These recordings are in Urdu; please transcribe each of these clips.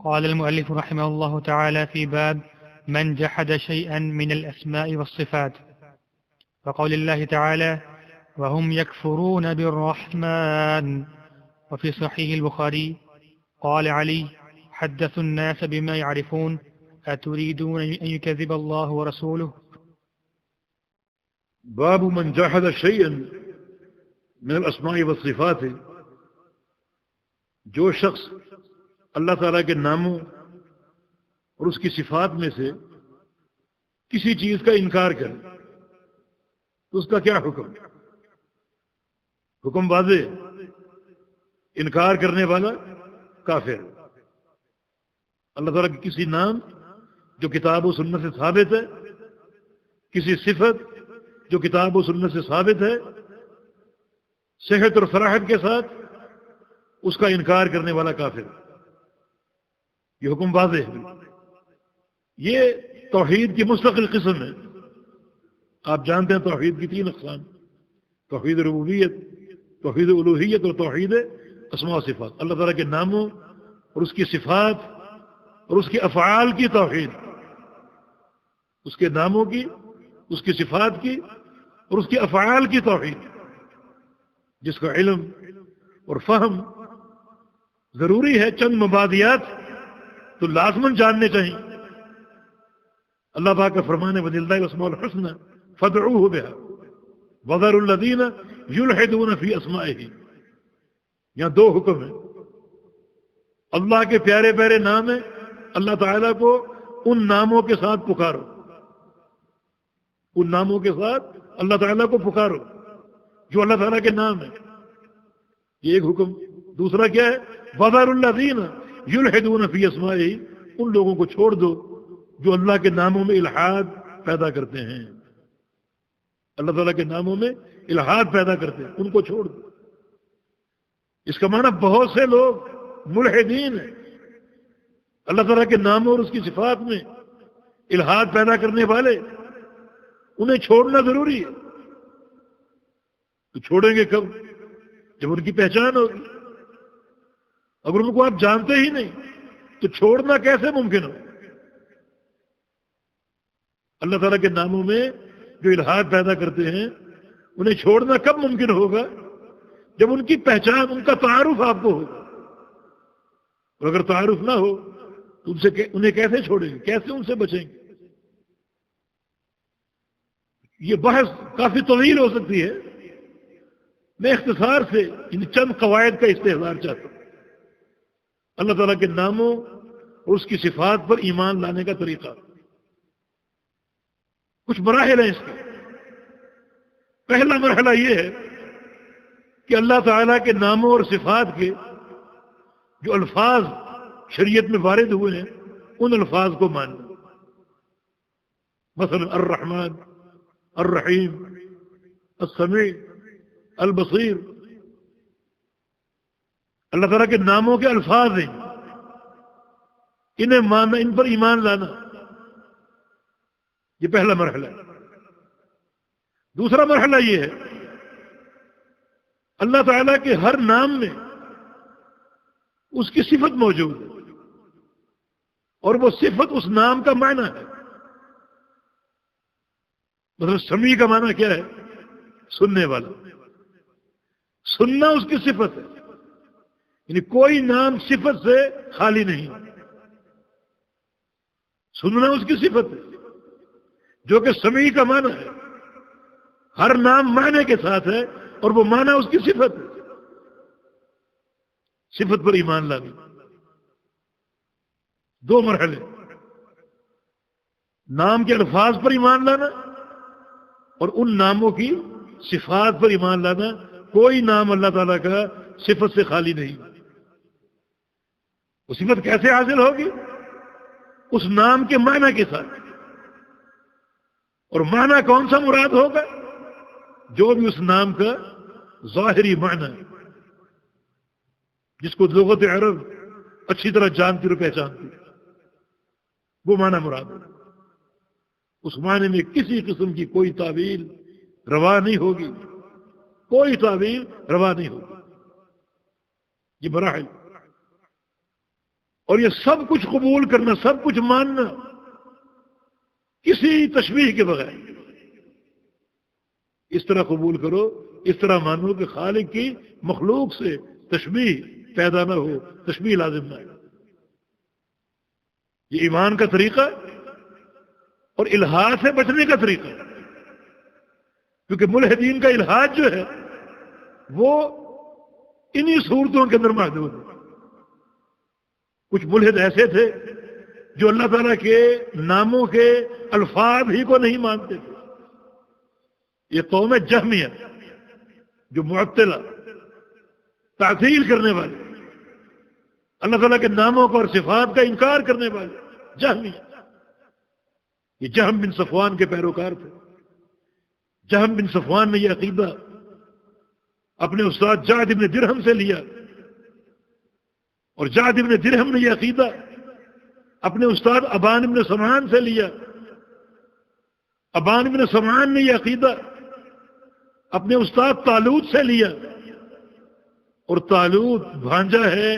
قال المؤلف رحمه الله تعالى في باب من جحد شيئا من الأسماء والصفات، وقول الله تعالى وهم يكفرون بالرحمن. وفي صحيح البخاري قال علي حدثوا الناس بما يعرفون أتريدون أن يكذب الله ورسوله. باب من جحد شيئا من الاسماء والصفات، جو شخص اللہ تعالیٰ کے ناموں اور اس کی صفات میں سے کسی چیز کا انکار کرے تو اس کا کیا حکم؟ حکم واضح، انکار کرنے والا کافر۔ اللہ تعالیٰ کے کسی نام جو کتاب و سنت سے ثابت ہے، کسی صفت جو کتاب و سنت سے ثابت ہے، صحت اور صراحت کے ساتھ، اس کا انکار کرنے والا کافر۔ یہ حکم واضح ہے۔ یہ توحید کی مستقل قسم ہے۔ آپ جانتے ہیں توحید کی 3 اقسام: توحید ربوبیت، توحید الوہیت اور توحید اسماء و صفات۔ اللہ تعالیٰ کے ناموں اور اس کی صفات اور اس کے افعال کی توحید، اس کے ناموں کی، اس کی صفات کی اور اس کے افعال کی توحید، جس کا علم اور فہم ضروری ہے۔ چند مبادیات تو لازماً جاننے چاہیے۔ اللہ پاک کا فرمان ہے وَلِلَّهِ الْأَسْمَاءُ الْحُسْنَى فَادْعُوهُ بِهَا وَذَرُوا الَّذِينَ يُلْحِدُونَ فِي أَسْمَائِهِ۔ یہاں 2 حکم ہیں۔ اللہ کے پیارے پیارے نام ہیں، اللہ تعالیٰ کو ان ناموں کے ساتھ پکارو، ان ناموں کے ساتھ اللہ تعالیٰ کو پکارو جو اللہ تعالیٰ کے نام ہیں۔ یہ ایک حکم۔ دوسرا کیا ہے؟ وَذَرُوا الَّذِينَ يُلْحِدُونَ فِي أَسْمَائِهِ، ان لوگوں کو چھوڑ دو جو اللہ کے ناموں میں الحاد پیدا کرتے ہیں، اللہ تعالیٰ کے ناموں میں الحاد پیدا کرتے ہیں، ان کو چھوڑ دو۔ اس کا معنی بہت سے لوگ ملحدین ہیں، اللہ تعالیٰ کے ناموں اور اس کی صفات میں الحاد پیدا کرنے والے، انہیں چھوڑنا ضروری ہے۔ تو چھوڑیں گے کب؟ جب ان کی پہچان ہوگی۔ اگر ان کو آپ جانتے ہی نہیں تو چھوڑنا کیسے ممکن ہو؟ اللہ تعالیٰ کے ناموں میں جو الحاد پیدا کرتے ہیں انہیں چھوڑنا کب ممکن ہوگا؟ جب ان کی پہچان، ان کا تعارف آپ کو ہوگا۔ اور اگر تعارف نہ ہو تو انہیں کیسے چھوڑیں گے، کیسے ان سے بچیں گے؟ یہ بحث کافی طویل ہو سکتی ہے، میں اختصار سے ان چند قواعد کا استحضار چاہتا ہوں۔ اللہ تعالیٰ کے ناموں اور اس کی صفات پر ایمان لانے کا طریقہ، کچھ مراحل ہیں اس کے۔ پہلا مرحلہ یہ ہے کہ اللہ تعالیٰ کے ناموں اور صفات کے جو الفاظ شریعت میں وارد ہوئے ہیں ان الفاظ کو ماننا۔ مثلا الرحمن، الرحیم، السمیع، البصیر، اللہ تعالیٰ کے ناموں کے الفاظ ہیں، انہیں ماننا، ان پر ایمان لانا، یہ پہلا مرحلہ ہے۔ دوسرا مرحلہ یہ ہے اللہ تعالیٰ کے ہر نام میں اس کی صفت موجود ہے اور وہ صفت اس نام کا معنی ہے۔ مثلا سمیع کا معنی کیا ہے؟ سننے والا۔ سننا اس کی صفت ہے، یعنی کوئی نام صفت سے خالی نہیں۔ سننا اس کی صفت ہے جو کہ سمیع کا معنی ہے۔ ہر نام معنی کے ساتھ ہے اور وہ معنی اس کی صفت ہے۔ صفت پر ایمان لانا۔ 2 مرحلے: نام کے الفاظ پر ایمان لانا اور ان ناموں کی صفات پر ایمان لانا۔ کوئی نام اللہ تعالیٰ کا صفت سے خالی نہیں۔ وہ صفت کیسے حاصل ہوگی؟ اس نام کے معنی کے ساتھ۔ اور معنی کون سا مراد ہوگا؟ جو بھی اس نام کا ظاہری معنی ہے، جس کو لغت عرب اچھی طرح جانتی اور پہچانتی، وہ معنی مراد ہے۔ اس معنی میں کسی قسم کی کوئی تعویل روا نہیں ہوگی، کوئی تعویل روا نہیں ہوگی۔ یہ مراحل۔ اور یہ سب کچھ قبول کرنا، سب کچھ ماننا کسی تشبیہ کے بغیر، اس طرح قبول کرو، اس طرح مانو کہ خالق کی مخلوق سے تشبیہ پیدا نہ ہو، تشبیہ لازم نہ ہو۔ یہ ایمان کا طریقہ اور الحاد سے بچنے کا طریقہ ہے، کیونکہ ملحدین کا الحاد جو ہے وہ انہی صورتوں کے اندر محدود ہے۔ کچھ ملحد ایسے تھے جو اللہ تعالیٰ کے ناموں کے الفاظ ہی کو نہیں مانتے تھے۔ یہ قوم جہمیہ جو معطلہ، تعطیل کرنے والے، اللہ تعالیٰ کے ناموں کو اور صفات کا انکار کرنے والے جہمیہ، یہ جہم بن صفوان کے پیروکار تھے۔ جہم بن صفوان نے یہ عقیدہ اپنے استاد جعد بن درہم سے لیا، اور جعد بن درہم نے یہ عقیدہ اپنے استاد ابان بن سمعان سے لیا۔ ابان بن سمعان نے یہ عقیدہ اپنے استاد طالوت سے لیا، اور طالوت بھانجا ہے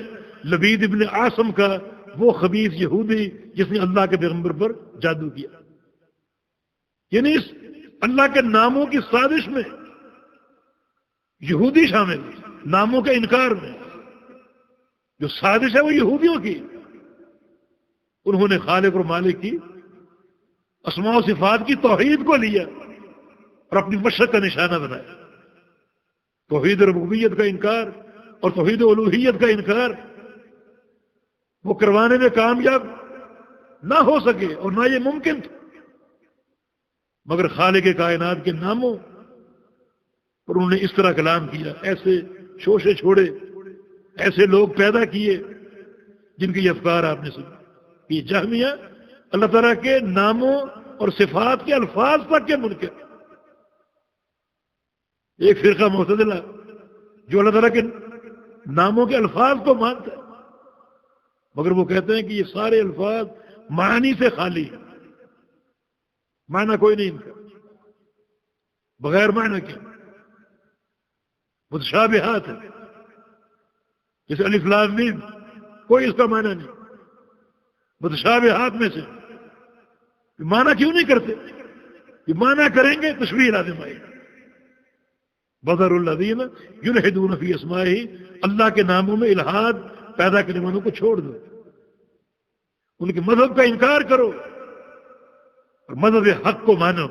لبید ابن عاصم کا، وہ خبیث یہودی جس نے اللہ کے پیغمبر پر جادو کیا۔ یعنی اس اللہ کے ناموں کی سازش میں یہودی شامل ہے، ناموں کے انکار میں جو سازش ہے وہ یہودیوں کی۔ انہوں نے خالق اور مالک کی اسماء و صفات کی توحید کو لیا اور اپنی مشرق کا نشانہ بنایا۔ توحید ربوبیت کا انکار اور توحید الوہیت کا انکار وہ کروانے میں کامیاب نہ ہو سکے اور نہ یہ ممکن تھا، مگر خالق کائنات کے ناموں اور انہوں نے اس طرح کلام کیا، ایسے شوشے چھوڑے، ایسے لوگ پیدا کیے جن کے یہ افکار آپ نے سنے۔ یہ جہمیہ اللہ تعالیٰ کے ناموں اور صفات کے الفاظ تک کے منکر۔ ایک فرقہ معتزلہ جو اللہ تعالیٰ کے ناموں کے الفاظ کو مانتا ہے، مگر وہ کہتے ہیں کہ یہ سارے الفاظ معنی سے خالی ہیں، معنی کوئی نہیں ان کا، بغیر معنی کے متشابہات ہیں، جیسے الف لام میم، کوئی اس کا معنی نہیں، متشابہات میں سے۔ یہ معنی کیوں نہیں کرتے؟ یہ معنی کریں گے تشبیہ لازم آئے گا۔ بذر الذین یلحدون فی اسمائہ، اللہ کے ناموں میں الحاد پیدا کرنے والوں کو چھوڑ دو، ان کے مذہب کا انکار کرو اور مذہب حق کو مانو۔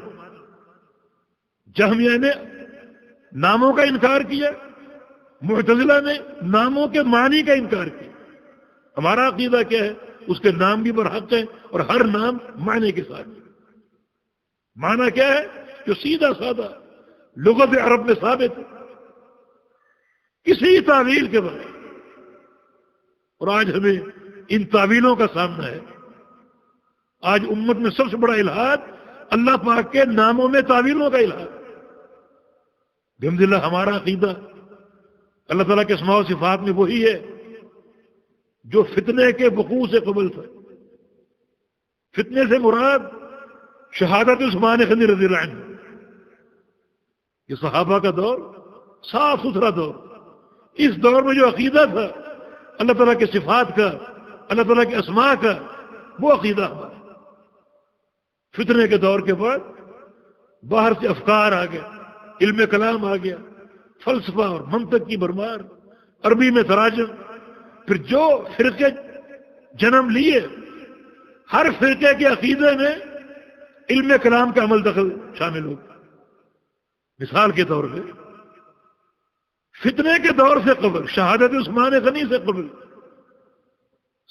جہمیہ نے ناموں کا انکار کیا، معتزلہ نے ناموں کے معنی کا انکار کیا۔ ہمارا عقیدہ کیا ہے؟ اس کے نام بھی برحق ہیں اور ہر نام معنی کے ساتھ۔ معنی کیا ہے؟ جو سیدھا سادہ لغت عرب میں ثابت ہے، کسی تعویل کے بغیر۔ اور آج ہمیں ان تعویلوں کا سامنا ہے۔ آج امت میں سب سے بڑا الحاد اللہ پاک کے ناموں میں تعویلوں کا الحاد۔ الحمدللہ ہمارا عقیدہ اللہ تعالیٰ کے اسماء و صفات میں وہی ہے جو فتنے کے وقوع سے قبل تھا۔ فتنے سے مراد شہادت عثمان غنی رضی اللہ عنہ، یہ صحابہ کا دور، صاف ستھرا دور۔ اس دور میں جو عقیدہ تھا اللہ تعالیٰ کے صفات کا، اللہ تعالیٰ کے اسماء کا، وہ عقیدہ ہمارا۔ فتنے کے دور کے بعد باہر سے افکار آ گئے، علم کلام آ گیا، فلسفہ اور منطق کی بھرمار، عربی میں تراجم، پھر جو فرقے جنم لیے، ہر فرقے کے عقیدے میں علم کلام کا عمل دخل شامل ہو گیا۔ مثال کے طور پہ فتنے کے دور سے قبل، شہادت عثمان غنی سے قبل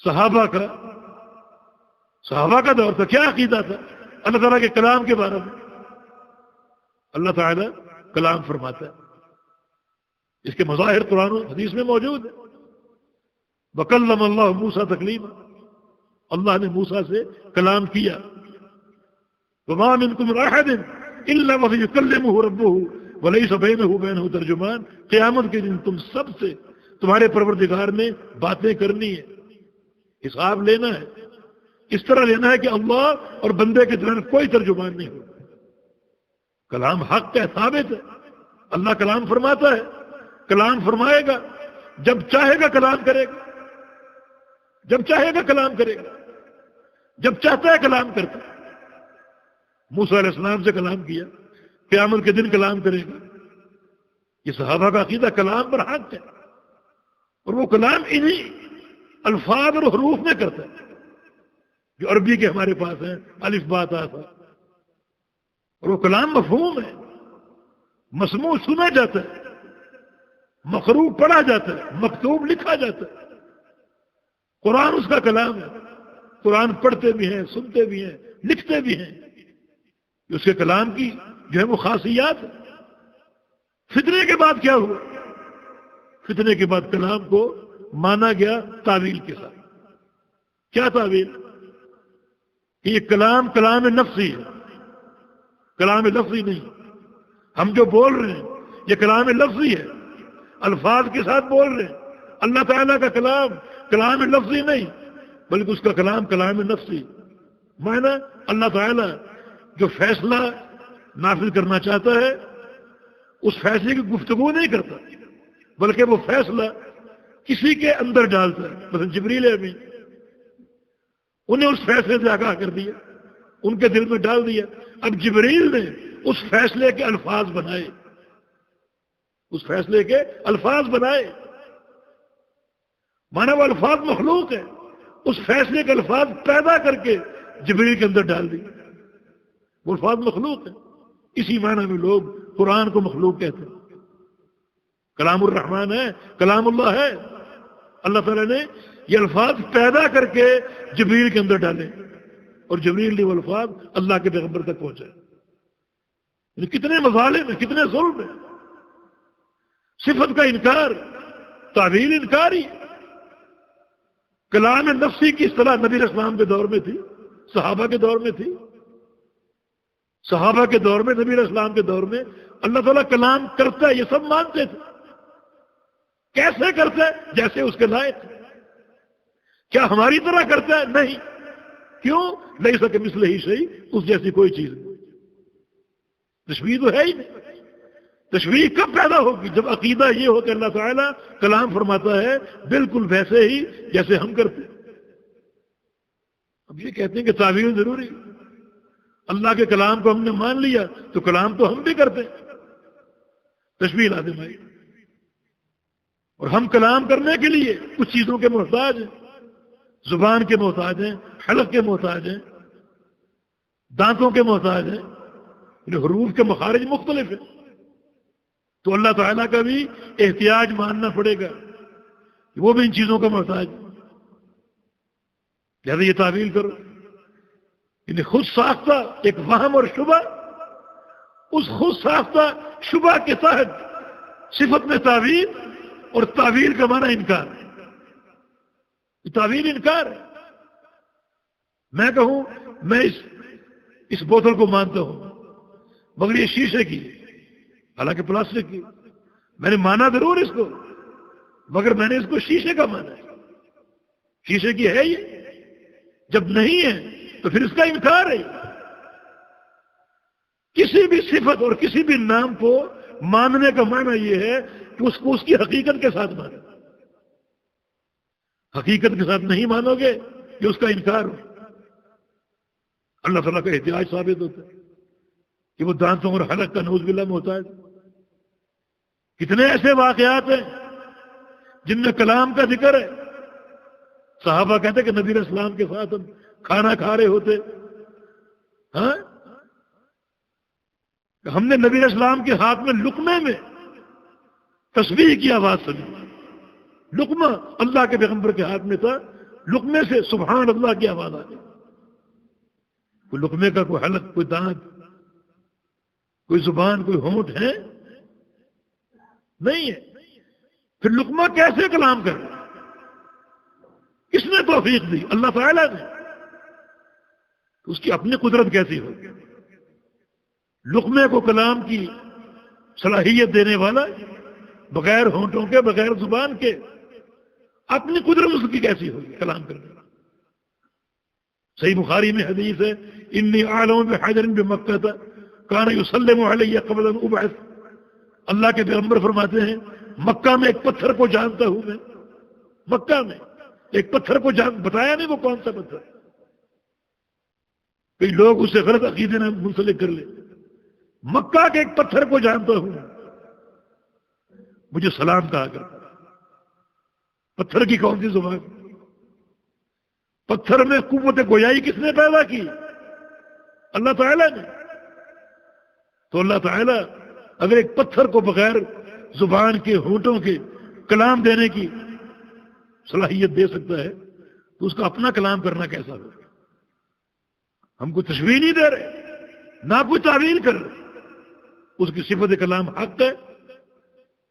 صحابہ کا دور تھا، کیا عقیدہ تھا اللہ تعالیٰ کے کلام کے بارے میں؟ اللہ تعالیٰ کلام فرماتا ہے، اس کے مظاہر قرآن و حدیث میں موجود ہے۔ وَكَلَّمَ اللَّهُ مُوسَىٰ تَكْلِيمًا، اللہ نے موسیٰ سے کلام کیا۔ وَمَا مِنْكُمْ مِنْ أَحَدٍ إِلَّا وَسَيُكَلِّمُهُ رَبُّهُ وَلَيْسَ بَيْنَهُ وَبَيْنَهُ تَرْجُمَانٌ، قیامت کے دن تم سب سے تمہارے پروردگار نے باتیں کرنی ہے، حساب لینا ہے، اس طرح لینا ہے کہ اللہ اور بندے کے درمیان کوئی ترجمان نہیں ہو۔ کلام حق ہے، ثابت ہے، اللہ کلام فرماتا ہے، کلام فرمائے گا، جب چاہے گا کلام کرے گا۔ جب چاہے گا کلام کرے گا، جب چاہتا ہے کلام کرتا ہے۔ موسیٰ علیہ السلام سے کلام کیا، قیامت کے دن کلام کرے گا۔ یہ صحابہ کا عقیدہ کلام پر حق ہے، اور وہ کلام انہی الفاظ اور حروف میں کرتا ہے جو عربی کے ہمارے پاس ہیں، الف با تا ثا، اور وہ کلام مفہوم ہے، مسموع سنا جاتا ہے، مقروء پڑھا جاتا ہے، مکتوب لکھا جاتا ہے۔ قرآن اس کا کلام ہے، قرآن پڑھتے بھی ہیں، سنتے بھی ہیں، لکھتے بھی ہیں۔ اس کے کلام کی جو ہے وہ خاصیات ہے۔ فتنے کے بعد کیا ہوا؟ فتنے کے بعد کلام کو مانا گیا تعویل کے ساتھ۔ کیا تعویل؟ کہ یہ کلام کلام نفسی ہے، کلام لفظی نہیں۔ ہم جو بول رہے ہیں یہ کلام لفظی ہے، الفاظ کے ساتھ بول رہے ہیں۔ اللہ تعالیٰ کا کلام کلام لفظی نہیں، بلکہ اس کا کلام کلام نفسی۔ معنی اللہ تعالیٰ جو فیصلہ نافذ کرنا چاہتا ہے اس فیصلے کی گفتگو نہیں کرتا، بلکہ وہ فیصلہ کسی کے اندر ڈالتا ہے۔ مثلا جبریل امین، انہیں اس فیصلے سے آگاہ کر دیا، ان کے دل میں ڈال دیا۔ اب جبریل نے اس فیصلے کے الفاظ بنائے، اس فیصلے کے الفاظ بنائے۔ مانا وہ الفاظ مخلوق ہے، اس فیصلے کے الفاظ پیدا کر کے جبریل کے اندر ڈال دیے، وہ الفاظ مخلوق ہیں۔ اسی معنی میں لوگ قرآن کو مخلوق کہتے ہیں۔ کلام الرحمن ہے، کلام اللہ ہے۔ اللہ تعالیٰ نے یہ الفاظ پیدا کر کے جبریل کے اندر ڈالے، اور جبریل نے وہ الفاظ اللہ کے پیغمبر تک پہنچائے۔ کتنے مظالم ہیں، کتنے ظلم ہیں۔ صفت کا انکار، تعویل انکار ہی۔ کلام نفسی کی اصطلاح نبی علیہ السلام کے دور میں تھی، صحابہ کے دور میں تھی۔ صحابہ کے دور میں، نبی علیہ السلام کے دور میں اللہ تعالیٰ کلام کرتا ہے، یہ سب مانتے تھے۔ کیسے کرتا ہے؟ جیسے اس کے لائق۔ کیا ہماری طرح کرتا ہے؟ نہیں۔ کیوں؟ نہیں سکے مثلہ ہی شیء، اس جیسی کوئی چیز نہیں۔ تشبیہ تو ہے ہی نہیں۔ تشبیہ کب پیدا ہوگی؟ جب عقیدہ یہ ہو کہ اللہ تعالیٰ کلام فرماتا ہے بالکل ویسے ہی جیسے ہم کرتے ہیں۔ اب یہ کہتے ہیں کہ تعویل ضروری، اللہ کے کلام کو ہم نے مان لیا تو کلام تو ہم بھی کرتے ہیں، تشبیہ لازم ہے۔ اور ہم کلام کرنے کے لیے کچھ چیزوں کے محتاج ہیں، زبان کے محتاج ہیں، حلق کے محتاج ہیں، دانتوں کے محتاج ہیں، حروف کے مخارج مختلف ہیں۔ تو اللہ تعالیٰ کا بھی احتیاج ماننا پڑے گا، وہ بھی ان چیزوں کا محتاج ہے۔ لہذا یہ تعویل کرو، یعنی خود ساختہ ایک وہم اور شبہ، اس خود ساختہ شبہ کے تحت صفت میں تعویل، اور تعویل کا معنی انکار ہے۔ تعویل انکار ہے۔ میں کہوں میں اس بوتل کو مانتا ہوں مگر یہ شیشے کی، حالانکہ پلاسٹک کی، میں نے مانا ضرور اس کو، مگر میں نے اس کو شیشے کا مانا ہے۔ شیشے کی ہے یہ، جب نہیں ہے تو پھر اس کا انکار ہے۔ کسی بھی صفت اور کسی بھی نام کو ماننے کا معنی یہ ہے کہ اس کو اس کی حقیقت کے ساتھ مانو۔ حقیقت کے ساتھ نہیں مانو گے یہ اس کا انکار ہو۔ اللہ تعالیٰ کا احتیاج ثابت ہوتا ہے کہ وہ دانتوں اور حلق کا نعوذ باللہ محتاج۔ کتنے ایسے واقعات ہیں جن میں کلام کا ذکر ہے۔ صحابہ کہتے کہ نبی علیہ السلام کے ساتھ ہم کھانا کھا رہے ہوتے، ہاں ہم نے نبی علیہ السلام کے ہاتھ میں لقمے میں تسبیح کی آواز سنی۔ لقمہ اللہ کے پیغمبر کے ہاتھ میں تھا، لقمے سے سبحان اللہ کی آواز آ گئی۔ کوئی لقمے کا کوئی حلق، کوئی دانت، کوئی زبان، کوئی ہونٹ ہے؟ نہیں ہے۔ پھر لقمہ کیسے کلام کر رہا؟ کس نے توفیق دی؟ اللہ تعالیٰ نے۔ اس کی اپنی قدرت کیسی ہوگی؟ لقمے کو کلام کی صلاحیت دینے والا، بغیر ہونٹوں کے، بغیر زبان کے، اپنی قدرت اس کی کیسی ہوگی کلام کرنے والا؟ صحیح بخاری میں حدیث ہے، انی اعلم بحجر بمکہ کان یسلم علی قبل ان ابعث۔ اللہ کے پیغمبر فرماتے ہیں مکہ میں ایک پتھر کو جانتا ہوں میں، مکہ میں ایک پتھر کو بتایا نہیں وہ کون سا پتھر. کئی لوگ اسے غلط عقیدے میں منسلک کر لیں. مکہ کے ایک پتھر کو جانتا ہوں، مجھے سلام کہا کرتا. پتھر کی کون سی زبان؟ پتھر میں قوت گویائی کس نے پیدا کی؟ اللہ تعالیٰ نے. تو اللہ تعالیٰ اگر ایک پتھر کو بغیر زبان کے، ہونٹوں کے کلام دینے کی صلاحیت دے سکتا ہے تو اس کا اپنا کلام کرنا کیسا ہو؟ ہم کوئی تشبیہ نہیں دے رہے، نہ کوئی تعویل کر رہے. اس کی صفت کلام حق ہے،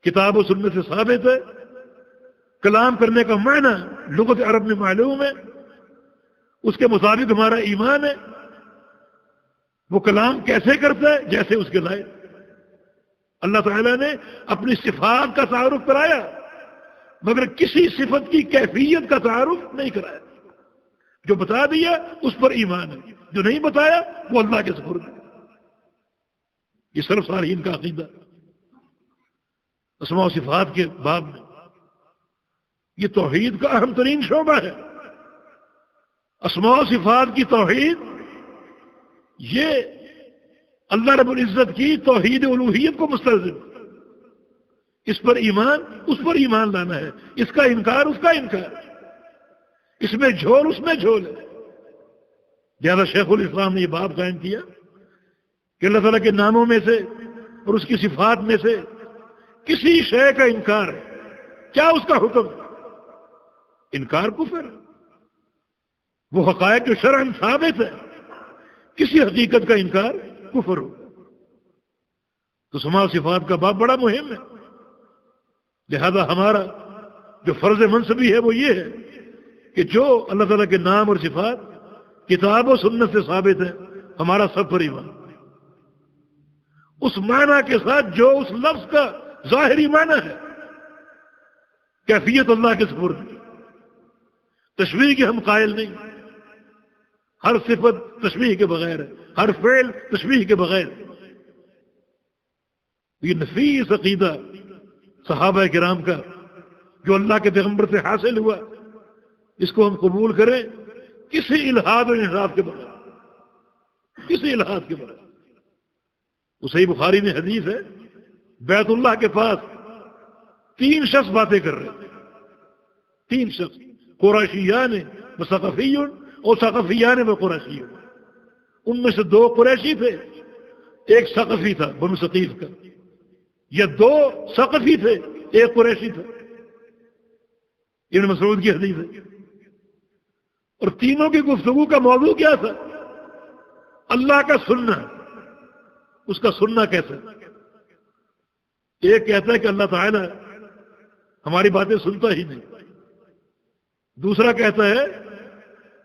کتاب و سنت سے ثابت ہے. کلام کرنے کا معنی لغت عرب میں معلوم ہے، اس کے مطابق ہمارا ایمان ہے. وہ کلام کیسے کرتا ہے؟ جیسے اس کے لائق. اللہ تعالیٰ نے اپنی صفات کا تعارف کرایا مگر کسی صفت کی کیفیت کا تعارف نہیں کرایا. جو بتا دیا اس پر ایمان ہے، جو نہیں بتایا وہ اللہ کے سپرد ہے. یہ سلف صالحین کا عقیدہ. اسماء و صفات کے باب میں یہ توحید کا اہم ترین شعبہ ہے. اسماء و صفات کی توحید یہ اللہ رب العزت کی توحید الوہیت کو مستلزم. اس پر ایمان، اس پر ایمان لانا ہے. اس کا انکار، اس کا انکار. اس میں جھول، اس میں جھول ہے. لہذا شیخ الاسلام نے یہ باب قائم کیا کہ اللہ تعالیٰ کے ناموں میں سے اور اس کی صفات میں سے کسی شے کا انکار ہے، کیا اس کا حکم؟ انکار کفر. وہ حقائق جو شرعاً ثابت ہے، کسی حقیقت کا انکار کفر ہو. تو اسماء و صفات کا باب بڑا مہم ہے. لہذا ہمارا جو فرض منصبی ہے وہ یہ ہے کہ جو اللہ تعالیٰ کے نام اور صفات کتاب و سنت سے ثابت ہے، ہمارا سب پر ایمان. اس معنی کے ساتھ جو اس لفظ کا ظاہری معنی ہے، کیفیت اللہ کے سپرد. تشبیہ کے ہم قائل نہیں. ہر صفت تشبیہ کے بغیر ہے، ہر فعل تشبیہ کے بغیر. یہ نفیس عقیدہ صحابہ کرام کا جو اللہ کے پیغمبر سے حاصل ہوا، اس کو ہم قبول کریں کسی الحاد و انحراف کے بغیر. کسی الحاد کے بغیر. وہ صحیح بخاری میں حدیث ہے، بیت اللہ کے پاس 3 شخص باتیں کر رہے تھے. 3 شخص، قریشیان و ثقفیون اور ثقفیان و قریشیون. ان میں سے 2 قریشی تھے، ایک ثقفی تھا بنو ثقیف کا، یا 2 ثقفی تھے، ایک قریشی تھا. ابن مسعود کی حدیث ہے. اور تینوں کی گفتگو کا موضوع کیا تھا؟ اللہ کا سننا. اس کا سننا کیسا؟ ایک کہتا ہے کہ اللہ تعالیٰ ہماری باتیں سنتا ہی نہیں. دوسرا کہتا ہے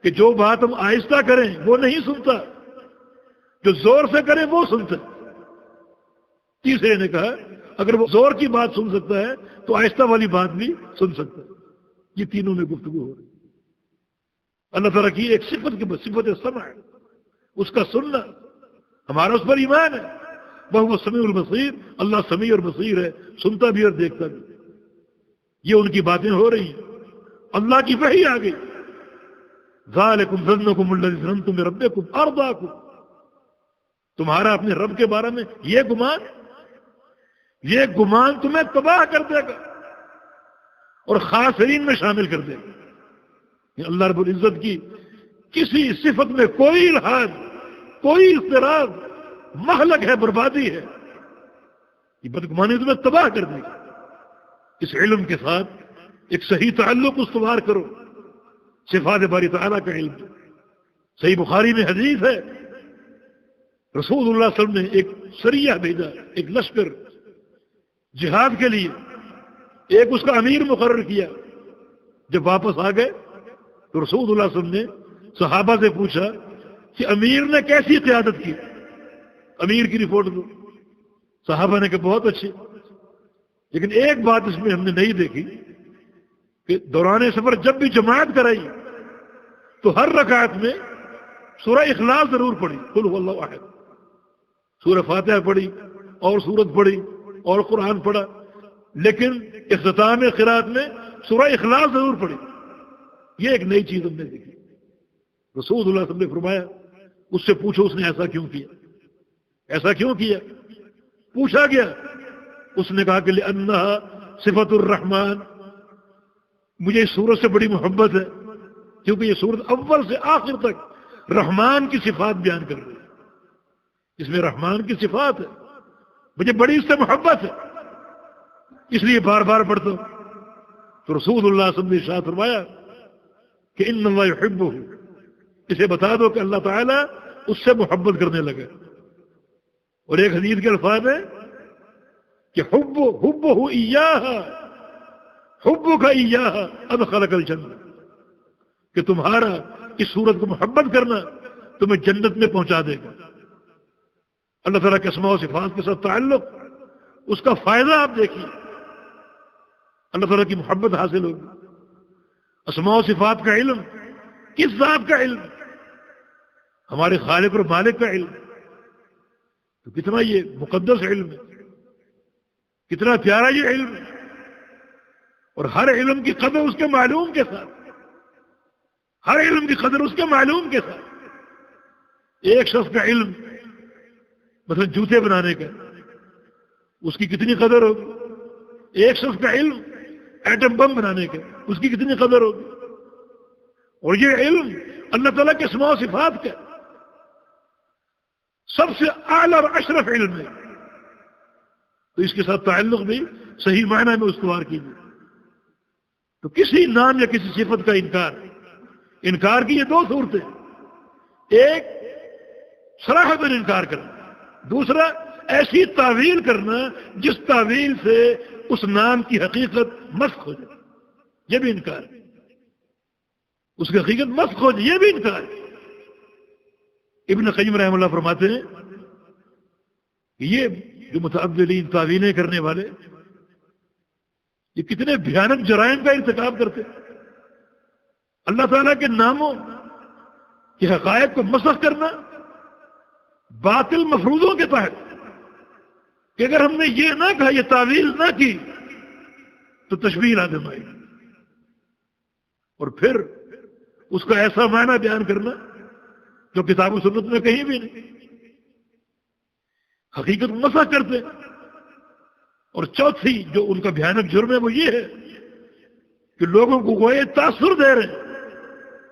کہ جو بات ہم آہستہ کریں وہ نہیں سنتا، جو زور سے کریں وہ سنتا. تیسرے نے کہا اگر وہ زور کی بات سن سکتا ہے تو آہستہ والی بات بھی سن سکتا ہے. یہ تینوں میں گفتگو ہو رہی. اللہ تعالیٰ کی ایک صفت سمع ہے، اس کا سننا. ہمارا اس پر ایمان ہے. وہ سمیع البصیر. اللہ سمیع اور بصیر ہے، سنتا بھی اور دیکھتا بھی. یہ ان کی باتیں ہو رہی ہیں. اللہ کی وحی آ گئی. ذالکم ظنکم الذی ظننتم بربکم ارداکم. تمہارا اپنے رب کے بارے میں یہ گمان تمہیں تباہ کر دے گا اور خاسرین میں شامل کر دے گا. اللہ رب العزت کی کسی صفت میں کوئی الحاد، کوئی اضطراب مہلک ہے، بربادی ہے. یہ بدگمانی تمہیں تباہ کر دے گی. اس علم کے ساتھ ایک صحیح تعلق استوار کرو. صفات باری تعالیٰ کا علم. صحیح بخاری میں حدیث ہے، رسول اللہ صلی اللہ علیہ وسلم نے ایک سریہ بھیجا، ایک لشکر جہاد کے لیے. ایک اس کا امیر مقرر کیا. جب واپس آ گئے تو رسول اللہ صلی اللہ علیہ وسلم نے صحابہ سے پوچھا کہ امیر نے کیسی قیادت کی؟ امیر کی رپورٹ دو. صحابہ نے کہا بہت اچھی، لیکن ایک بات اس میں ہم نے نہیں دیکھی کہ دوران سفر جب بھی جماعت کرائی تو ہر رکعت میں سورہ اخلاص ضرور پڑھی، قل هو اللہ احد. سورہ فاتحہ پڑھی اور سورت پڑھی اور قرآن پڑھا، لیکن اختتام قرات میں سورہ اخلاص ضرور پڑھی. یہ ایک نئی چیز ہم نے دیکھی. رسول اللہ صلی اللہ علیہ وسلم نے فرمایا اس سے پوچھو اس نے ایسا کیوں کیا، ایسا کیوں کیا. پوچھا گیا، اس نے کہا کہ لِأَنَّهَا صفت الرحمن، مجھے اس سورت سے بڑی محبت ہے کیونکہ یہ سورت اول سے آخر تک رحمان کی صفات بیان کر رہی ہے. اس میں رحمان کی صفات ہے، مجھے بڑی اس سے محبت ہے، اس لیے بار بار پڑھتا ہوں. تو رسول اللہ صلی اللہ علیہ وسلم نے ارشاد فرمایا کہ ان اللہ یحبہ، اسے بتا دو کہ اللہ تعالیٰ اس سے محبت کرنے لگا. اور ایک حدیث کے الفاظ ہے کہ حبہ ایاہا، حبک ایاہا ادخلک الجنہ، کہ تمہارا اس صورت کو محبت کرنا تمہیں جنت میں پہنچا دے گا. اللہ تعالیٰ کے اسماء و صفات کے ساتھ تعلق، اس کا فائدہ آپ دیکھیے. اللہ تعالیٰ کی محبت حاصل ہوگی. اسماء و صفات کا علم کس ذات کا علم؟ ہمارے خالق اور مالک کا علم. تو کتنا یہ مقدس علم ہے، کتنا پیارا یہ علم ہے. اور ہر علم کی قدر اس کے معلوم کے ساتھ، ہر علم کی قدر اس کے معلوم کے ساتھ. ایک شخص کا علم مثلا جوتے بنانے کا، اس کی کتنی قدر ہوگی. ایک شخص کا علم ایٹم بم بنانے کا، اس کی کتنی قدر ہوگی. اور یہ علم اللہ تعالیٰ کے اسماء و صفات کا سب سے اعلیٰ اور اشرف علم ہے. تو اس کے ساتھ تعلق بھی صحیح معنی میں استوار کیجیے. تو کسی نام یا کسی صفت کا انکار کی یہ دو صورتیں، ایک صراحت میں انکار کرنا، دوسرا ایسی تعویل کرنا جس تعویل سے اس نام کی حقیقت مسخ ہو جائے، یہ بھی انکار ہے. اس کی حقیقت مسخ ہو جائے، یہ بھی انکار ہے. ابن قیم رحمہ اللہ فرماتے ہیں کہ یہ جو متعولین تعویلیں کرنے والے یہ کتنے بھیانک جرائم کا ارتکاب کرتے. اللہ تعالیٰ کے ناموں کے حقائق کو مسخ کرنا باطل مفروضوں کے تحت، کہ اگر ہم نے یہ نہ کہا، یہ تعویل نہ کی تو تشبیہ لازم آئے گی. اور پھر اس کا ایسا معنی بیان کرنا جو کتاب و سنت میں کہیں بھی نہیں. حقیقت مسخ کرتے. اور چوتھی جو ان کا بھیانک جرم ہے وہ یہ ہے کہ لوگوں کو وہ یہ تاثر دے رہے ہیں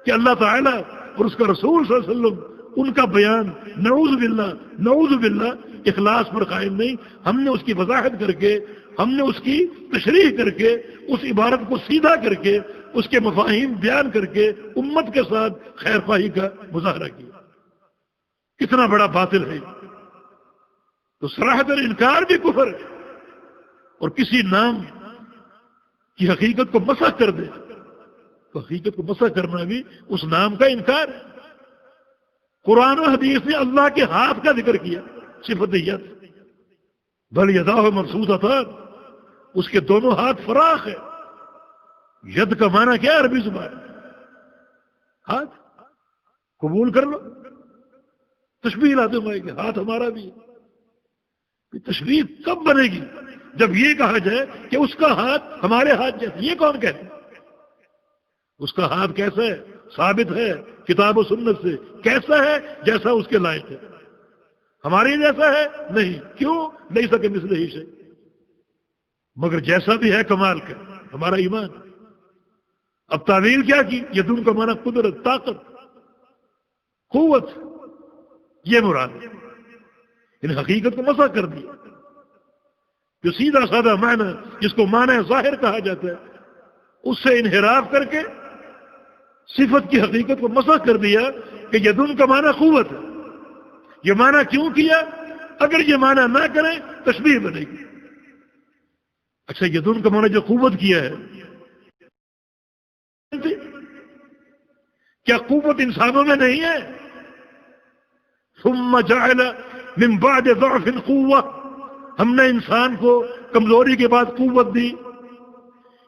کہ اللہ تعالیٰ اور اس کا رسول صلی اللہ علیہ وسلم ان کا بیان نعوذ باللہ اخلاص پر قائم نہیں. ہم نے اس کی وضاحت کر کے، ہم نے اس کی تشریح کر کے، اس عبارت کو سیدھا کر کے، اس کے مفاہیم بیان کر کے امت کے ساتھ خیر خواہی کا مظاہرہ کیا. کتنا بڑا باطل ہے. تو صراحت اور انکار بھی کفر ہے. اور کسی نام کی حقیقت کو مسخ کر دے تو حقیقت کو مسخ کرنا بھی اس نام کا انکار ہے. قرآن و حدیث نے اللہ کے ہاتھ کا ذکر کیا، صفت ید، بل یداہ مبسوطتان، اس کے دونوں ہاتھ فراخ ہے. ید کا معنی کیا ہے عربی زبان میں؟ ہاتھ. قبول کر لو، تشبیہ لازم آئے گی، ہاتھ ہمارا بھی ہے. تشبیہ کب بنے گی؟ جب یہ کہا جائے کہ اس کا ہاتھ ہمارے ہاتھ جیسا. یہ کون کہتے ہیں؟ اس کا ہاتھ کیسا ہے؟ ثابت ہے کتاب و سنت سے. کیسا ہے؟ جیسا اس کے لائق ہے. ہمارے جیسا ہے؟ نہیں. کیوں نہیں سکے مثل ہی سے، مگر جیسا بھی ہے کمال کا. ہمارا ایمان. اب تعویل کیا کی؟ یدون کا معنی قدرت، طاقت، قوت، یہ مراد ہے. ان حقیقت کو مسخ کر دیا. جو سیدھا سادہ معنی جس کو معنی ظاہر کہا جاتا ہے اس سے انحراف کر کے صفت کی حقیقت کو مسخ کر دیا کہ یدن کا معنی قوت ہے. یہ معنی کیوں کیا؟ اگر یہ معنی نہ کریں تشبیہ بنے گی. اچھا، یدن کا معنی جو قوت کیا ہے، کیا قوت انسانوں میں نہیں ہے؟ ثم جعل من بعد ضعف قوة، ہم نے انسان کو کمزوری کے بعد قوت دی.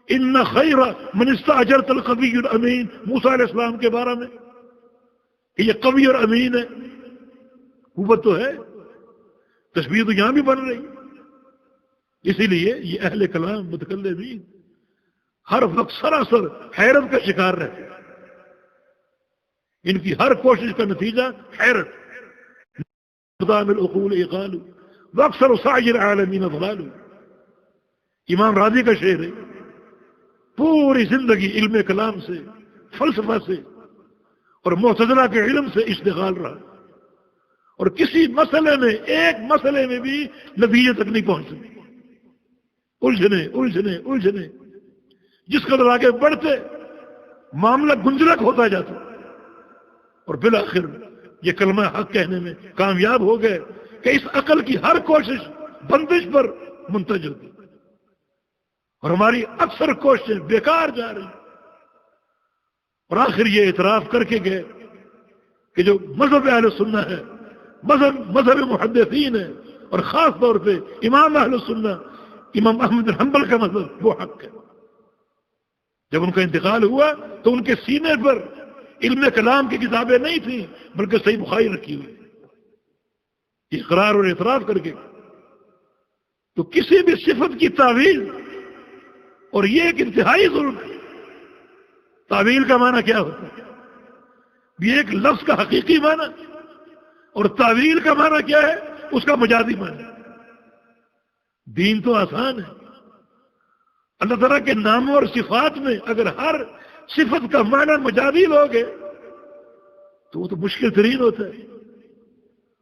ان خیر من استاجرت القوی الامین، موسیٰ علیہ السلام کے بارے میں کہ یہ قوی اور امین ہے. قوت تو ہے، تشبیہ تو یہاں بھی بن رہی. اسی لیے یہ اہل کلام متکلمین ہر وقت سراسر حیرت کا شکار رہتے ہیں ان کی ہر کوشش کا نتیجہ حیرت. خدا من العقول اقال واکثر سعی العالمین ضلال. امام راضی کا شعر ہے. پوری زندگی علم کلام سے، فلسفہ سے اور معتزلہ کے علم سے اشتغال رہا، اور کسی مسئلے میں، ایک مسئلے میں بھی نتیجے تک نہیں پہنچ سکے. الجھنے الجھنے الجھنے، جس قدر آگے بڑھتے معاملہ گنجلک ہوتا جاتا، اور بالآخر یہ کلمہ حق کہنے میں کامیاب ہو گئے کہ اس عقل کی ہر کوشش بندش پر منتج ہوتی، اور ہماری اکثر کوششیں بیکار جا رہی. اور آخر یہ اعتراف کر کے گئے کہ جو مذہب اہل سنہ ہے، مذہب محدثین ہے، اور خاص طور پہ امام اہل سنہ امام احمد بن حنبل کا مذہب، وہ حق ہے. جب ان کا انتقال ہوا تو ان کے سینے پر علم کلام کی کتابیں نہیں تھیں، بلکہ صحیح بخاری رکھی ہوئی. اقرار اور اعتراف کر کے تو کسی بھی صفت کی تعویل، اور یہ ایک انتہائی ظلم ہے. تعویل کا معنی کیا ہوتا ہے؟ یہ ایک لفظ کا حقیقی معنی، اور تعویل کا معنی کیا ہے؟ اس کا مجازی معنی. دین تو آسان ہے. اللہ تعالیٰ کے ناموں اور صفات میں اگر ہر صفت کا معنی مجازی لوگے تو وہ تو مشکل ترین ہوتا ہے.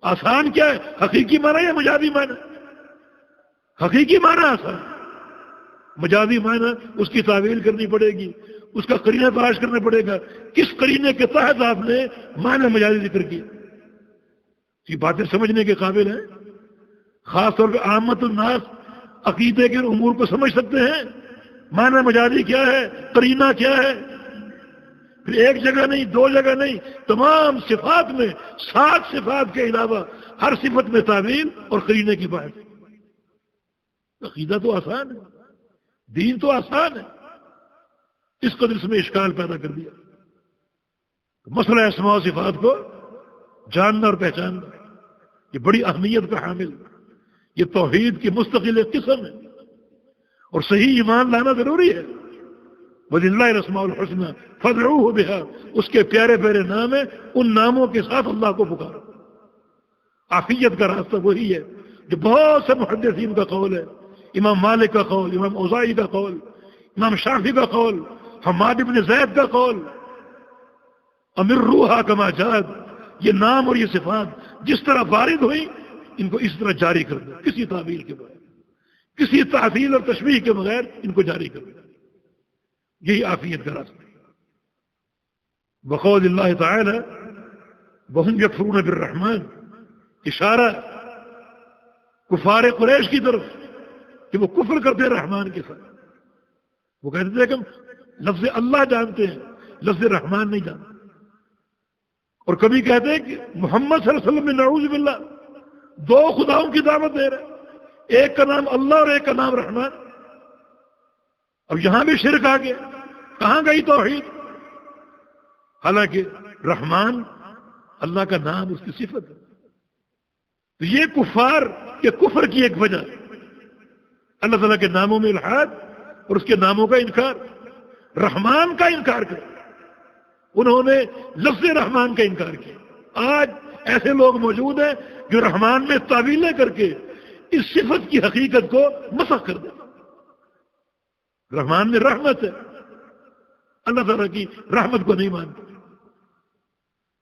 آسان کیا ہے؟ حقیقی معنی یا مجازی معنی؟ حقیقی معنی آسان، مجازی معنی اس کی تعویل کرنی پڑے گی، اس کا قرینہ تلاش کرنا پڑے گا. کس قرینے کے تحت آپ نے معنی مجازی ذکر کیا؟ یہ باتیں سمجھنے کے قابل ہیں. خاص طور پہ عامت الناس عقیدے کے امور کو سمجھ سکتے ہیں. معنی مجازی کیا ہے، قرینہ کیا ہے. پھر ایک جگہ نہیں، دو جگہ نہیں، تمام صفات میں 7 صفات کے علاوہ ہر صفت میں تعویل اور قرینے کی بات. عقیدہ تو آسان ہے، دین تو آسان ہے. اس قدر اس میں اشکال پیدا کر دیا. مسئلہ اسماء و صفات کو جاننا اور پہچاننا یہ بڑی اہمیت کا حامل، یہ توحید کی مستقل ایک قسم ہے، اور صحیح ایمان لانا ضروری ہے. وَلِلَّهِ الْأَسْمَاءُ الْحُسْنَى فَادْعُوهُ بِهَا، اس کے پیارے پیارے نام ہیں، ان ناموں کے ساتھ اللہ کو پکارو. عافیت کا راستہ وہی ہے جو بہت سے محدثین کا قول ہے. امام مالک کا قول، امام اوزاعی کا قول، امام شافعی کا قول، حماد بن زید کا قول، امرّوها كما جاءت. یہ نام اور یہ صفات جس طرح وارد ہوئی ان کو اس طرح جاری کر دو، کسی تعبیر کے بغیر، کسی تعطیل اور تشبیہ کے بغیر ان کو جاری کر دو. یہی عافیت کا راستہ. بقول اللہ تعالی وهم يكفرون بالرحمن، اشارہ کفار قریش کی طرف کہ وہ کفر کرتے ہیں رحمان کے ساتھ. وہ کہتے تھے کہ ہم لفظ اللہ جانتے ہیں، لفظ رحمان نہیں جانتے. اور کبھی کہتے ہیں کہ محمد صلی اللہ علیہ وسلم میں نعوذ باللہ 2 خداؤں کی دعوت دے رہے ہیں، ایک کا نام اللہ اور ایک کا نام رحمان. اب یہاں بھی شرک آ گیا، کہاں گئی توحید؟ حالانکہ رحمان اللہ کا نام، اس کی صفت ہے. تو یہ کفار کے کفر کی ایک وجہ، اللہ تعالیٰ کے ناموں میں الحاد اور اس کے ناموں کا انکار، رحمان کا انکار کر. انہوں نے لفظ رحمان کا انکار کیا. آج ایسے لوگ موجود ہیں جو رحمان میں تعویلیں کر کے اس صفت کی حقیقت کو مسخ کر دیتے. رحمان میں رحمت ہے، اللہ تعالیٰ کی رحمت کو نہیں مانتے.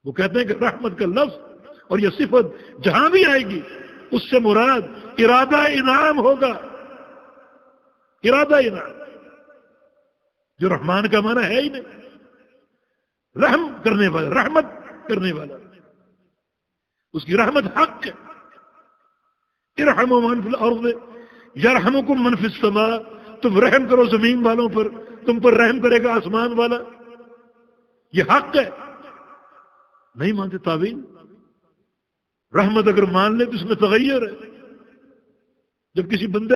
وہ کہتے ہیں کہ رحمت کا لفظ اور یہ صفت جہاں بھی آئے گی اس سے مراد ارادہ انعام ہوگا. ارادہ انعام جو رحمان کا معنی ہے ہی نہیں. رحم کرنے والا، رحمت کرنے والا، اس کی رحمت حق ہے. ارحموا من فی الارض یرحمکم من فی السماء، تم رحم کرو زمین والوں پر، تم پر رحم کرے گا آسمان والا. یہ حق ہے. نہیں مانتے تعویل. رحمت اگر مان لے تو اس میں تغیر ہے. جب کسی بندے